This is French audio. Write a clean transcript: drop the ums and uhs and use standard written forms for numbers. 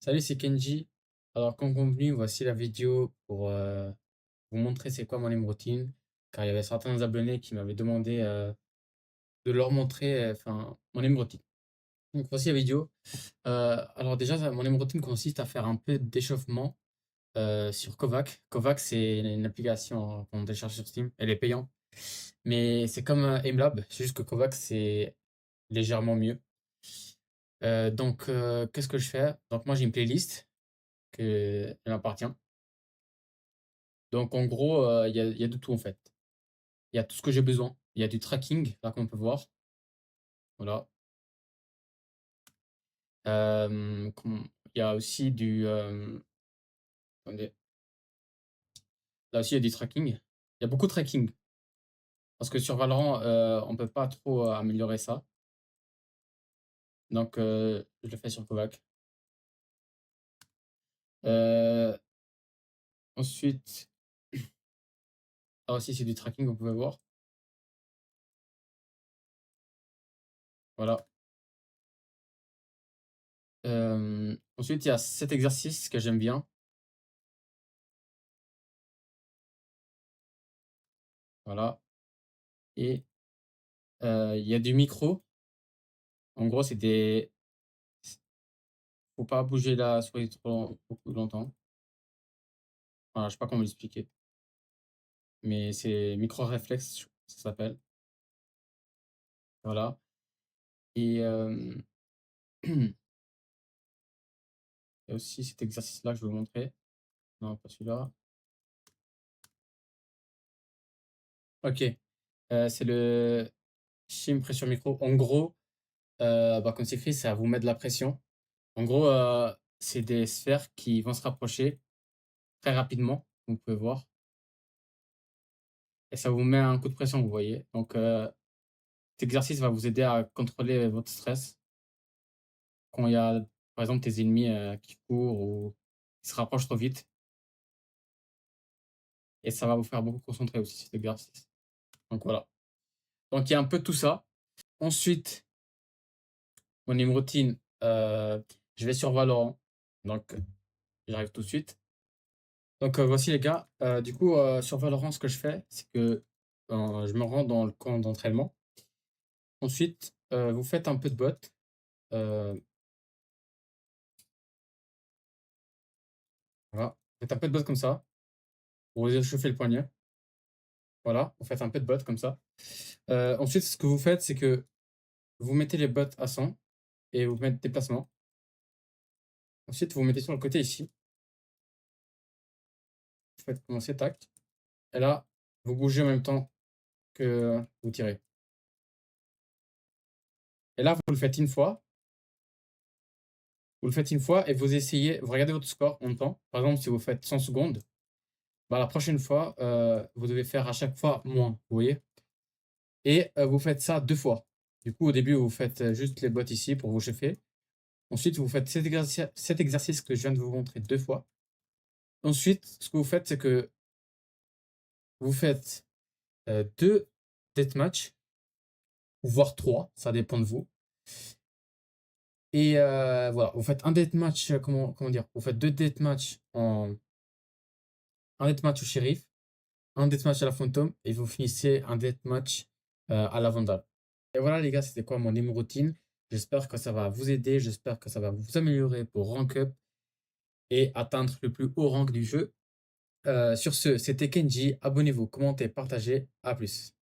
Salut, c'est Kenji. Alors, comme convenu, voici la vidéo pour vous montrer c'est quoi mon name routine, car il y avait certains abonnés qui m'avaient demandé de leur montrer mon name routine. Donc, voici la vidéo. Alors, déjà, mon name routine consiste à faire un peu d'échauffement sur Kovac. Kovac, c'est une application qu'on télécharge sur Steam. Elle est payante, mais c'est comme Aimlab, c'est juste que Kovac, c'est légèrement mieux. Qu'est-ce que je fais? Donc, moi, j'ai une playlist que elle m'appartient. Donc, en gros, il y a de tout en fait. Il y a tout ce que j'ai besoin. Il y a du tracking, là, qu'on peut voir. Voilà. Il y a aussi attendez. Là aussi, il y a du tracking. Il y a beaucoup de tracking. Parce que sur Valorant, on peut pas trop améliorer ça. Donc, je le fais sur Kovac. Euh, ensuite, là aussi, c'est du tracking, vous pouvez voir. Voilà. Ensuite, il y a cet exercice que j'aime bien. Voilà. Et il y a du micro. En gros, c'est des. Faut pas bouger la souris beaucoup longtemps. Voilà, je sais pas comment l'expliquer, mais c'est micro-réflexe, ça s'appelle. Voilà. Et il y a aussi cet exercice-là que je vais vous montrer. Non, pas celui-là. Ok. C'est le shim pression micro. En gros, comme c'est écrit, ça vous met de la pression. En gros, c'est des sphères qui vont se rapprocher très rapidement, vous pouvez voir. Et ça vous met un coup de pression, vous voyez. Donc, cet exercice va vous aider à contrôler votre stress quand il y a, par exemple, tes ennemis qui courent ou qui se rapprochent trop vite. Et ça va vous faire beaucoup concentrer aussi cet exercice. Donc voilà. Donc il y a un peu tout ça. Ensuite, mon name routine, je vais sur Valorant. Donc j'arrive tout de suite. Donc voici les gars. Du coup, sur Valorant, ce que je fais, c'est que je me rends dans le camp d'entraînement. Ensuite, vous faites un peu de bot. Euh, voilà. Vous faites un peu de bot comme ça. Pour vous échauffer le poignet. Voilà. Vous faites un peu de bot comme ça. Ensuite, ce que vous faites, c'est que vous mettez les bots à 100 et vous mettez déplacement. Ensuite, vous mettez sur le côté ici. Vous faites commencer, tac. Et là, vous bougez en même temps que vous tirez. Et là, vous le faites une fois. Vous le faites une fois et vous essayez, vous regardez votre score en temps. Par exemple, si vous faites 100 secondes, bah, la prochaine fois, vous devez faire à chaque fois moins. Vous voyez? Et vous faites ça 2 fois. Du coup, au début, vous faites juste les bots ici pour vous chauffer. Ensuite, vous faites cet exercice que je viens de vous montrer 2 fois. Ensuite, ce que vous faites, c'est que vous faites 2 deathmatch, voire 3, ça dépend de vous. Et voilà, vous faites un deathmatch, comment dire? Vous faites 2 deathmatch un deathmatch au shérif, un deathmatch à la fantôme et vous finissez un deathmatch à la vandale. Et voilà les gars, c'était quoi mon name routine. J'espère que ça va vous aider, j'espère que ça va vous améliorer pour rank up et atteindre le plus haut rank du jeu. Sur ce, c'était Kenji, abonnez-vous, commentez, partagez, à plus.